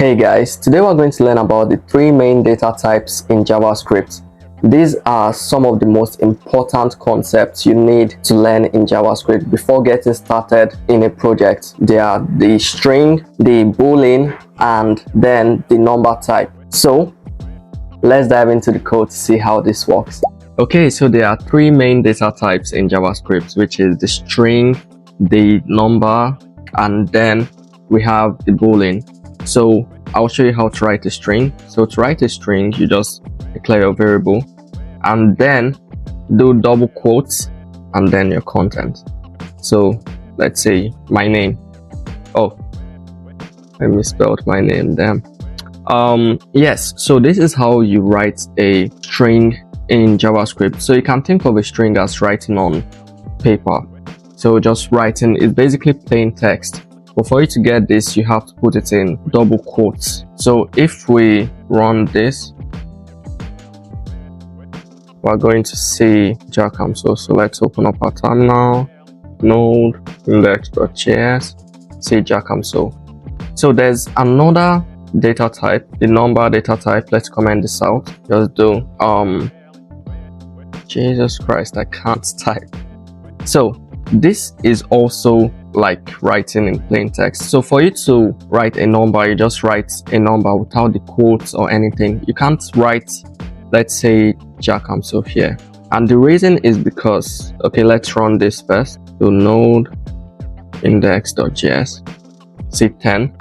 Hey guys, today we're going to learn about the three main data types in JavaScript. These are some of the most important concepts you need to learn in JavaScript before getting started in a project. They are the string, the boolean, and then the number type. So let's dive into the code to see how this works. Okay, so there are three main data types in JavaScript, which is the string, the number, and then we have the boolean. So I'll show you how to write a string. So to write a string, you just declare your variable and then do double quotes and then your content. So let's say my name. Oh, I misspelled my name. Damn. Yes, so this is how you write a string in JavaScript. So you can think of a string as writing on paper. So just writing is basically plain text. But for you to get this, you have to put it in double quotes. So if we run this, we're going to see JavaScript. So let's open up our terminal, node, index.js, see JavaScript. So there's another data type, the number data type. Let's comment this out. Just do, Jesus Christ, I can't type. So this is also like writing in plain text. So for you to write a number, you just write a number without the quotes or anything. You can't write, let's say, JavaScript here. And the reason is because, okay, let's run this first. So node index.js, see 10.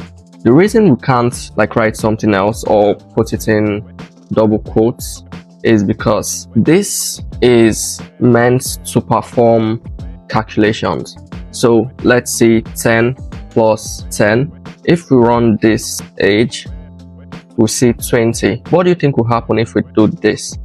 The reason we can't like write something else or put it in double quotes is because this is meant to perform calculations. So let's see 10 plus 10. If we run this age, we'll see 20. What do you think will happen if we do this?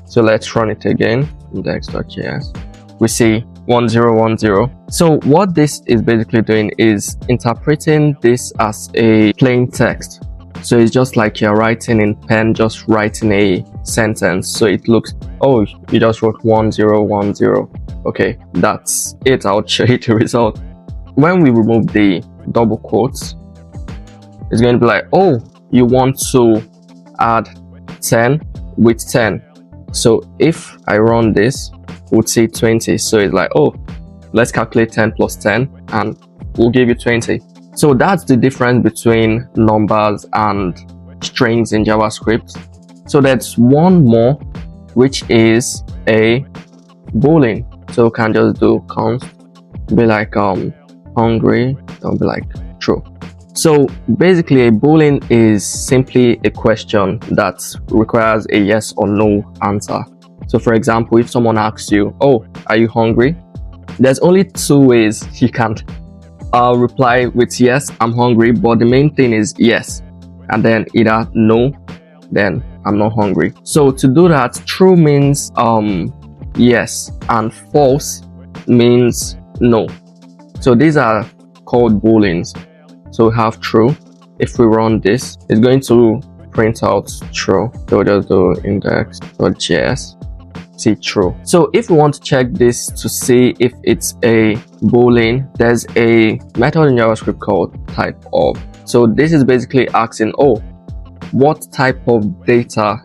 So let's run it again, index.js. We see 1010. So what this is basically doing is interpreting this as a plain text. So it's just like you're writing in pen, just writing a sentence. So it looks, oh, you just wrote 1010. Okay, that's it. I'll show you the result. When we remove the double quotes, it's going to be like, oh, you want to add 10 with 10. So if I run this, we'll see 20. So it's like, oh, let's calculate 10 plus 10 and we'll give you 20. So that's the difference between numbers and strings in JavaScript. So there's one more, which is a boolean. So we can just do const, be like hungry, don't be like true. So basically a boolean is simply a question that requires a yes or no answer. So for example, if someone asks you, oh, are you hungry? There's only two ways you can reply with yes, I'm hungry, but the main thing is yes, and then either no, then I'm not hungry. So to do that, true means yes and false means no. So these are called booleans. So we have true. If we run this, it's going to print out true. So we'll just do index.js, see true. So if we want to check this to see if it's a boolean, there's a method in JavaScript called type of. So this is basically asking, oh, what type of data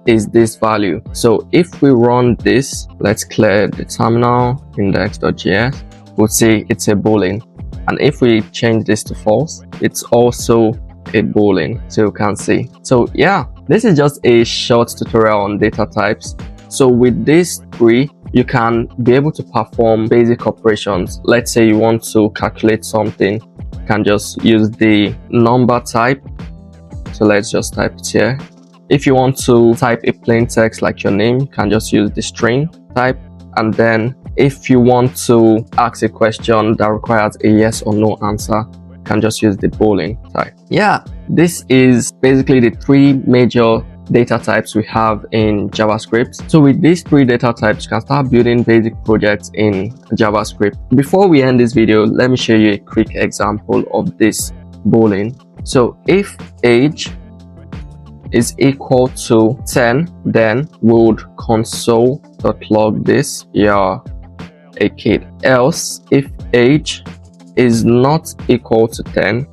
is this value? So if we run this, let's clear the terminal, index.js, we'll see it's a boolean. And if we change this to false, it's also a boolean. So you can see. So yeah, this is just a short tutorial on data types. So with these three, you can be able to perform basic operations. Let's say you want to calculate something, you can just use the number type. So let's just type it here. If you want to type a plain text like your name, you can just use the string type. And then if you want to ask a question that requires a yes or no answer, you can just use the boolean type. Yeah, this is basically the three major data types we have in JavaScript. So with these three data types, you can start building basic projects in JavaScript. Before we end this video, let me show you a quick example of this boolean. So if age is equal to 10, then we would console.log this, you're a kid. Else, if age is not equal to 10,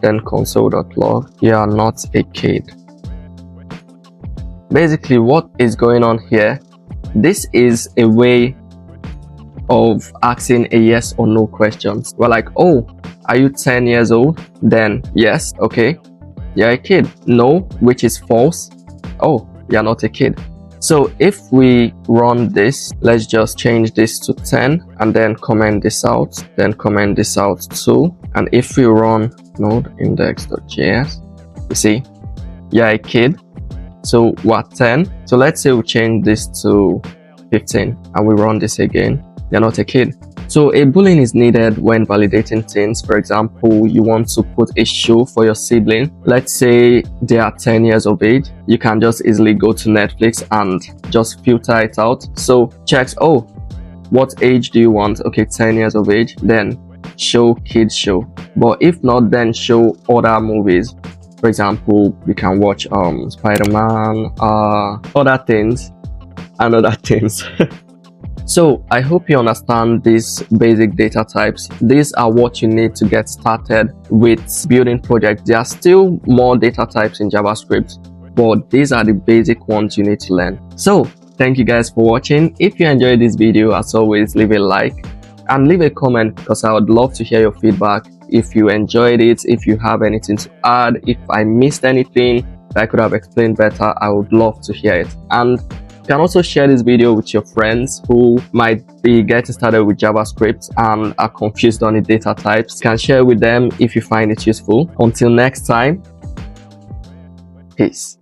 then console.log, you are not a kid. Basically, what is going on here, this is a way of asking a yes or no questions. We're like, oh, are you 10 years old? Then yes, okay, you're a kid. No, which is false. Oh, you're not a kid. So if we run this, let's just change this to 10 and then comment this out, then comment this out too. And if we run node index.js, you see, you're a kid. So we're 10. So let's say we change this to 15 and we run this again. You're not a kid. So a boolean is needed when validating things. For example, you want to put a show for your sibling. Let's say they are 10 years of age. You can just easily go to Netflix and just filter it out. So checks, oh, what age do you want? Okay, 10 years of age. Then show kids show. But if not, then show other movies. For example, you can watch Spider-Man, other things and other things. So I hope you understand these basic data types. These are what you need to get started with building projects. There are still more data types in JavaScript, but these are the basic ones you need to learn. So thank you guys for watching. If you enjoyed this video, as always, leave a like and leave a comment because I would love to hear your feedback. If you enjoyed it, if you have anything to add, if I missed anything that I could have explained better, I would love to hear it. And you can also share this video with your friends who might be getting started with JavaScript and are confused on the data types. You can share with them if you find it useful. Until next time, peace.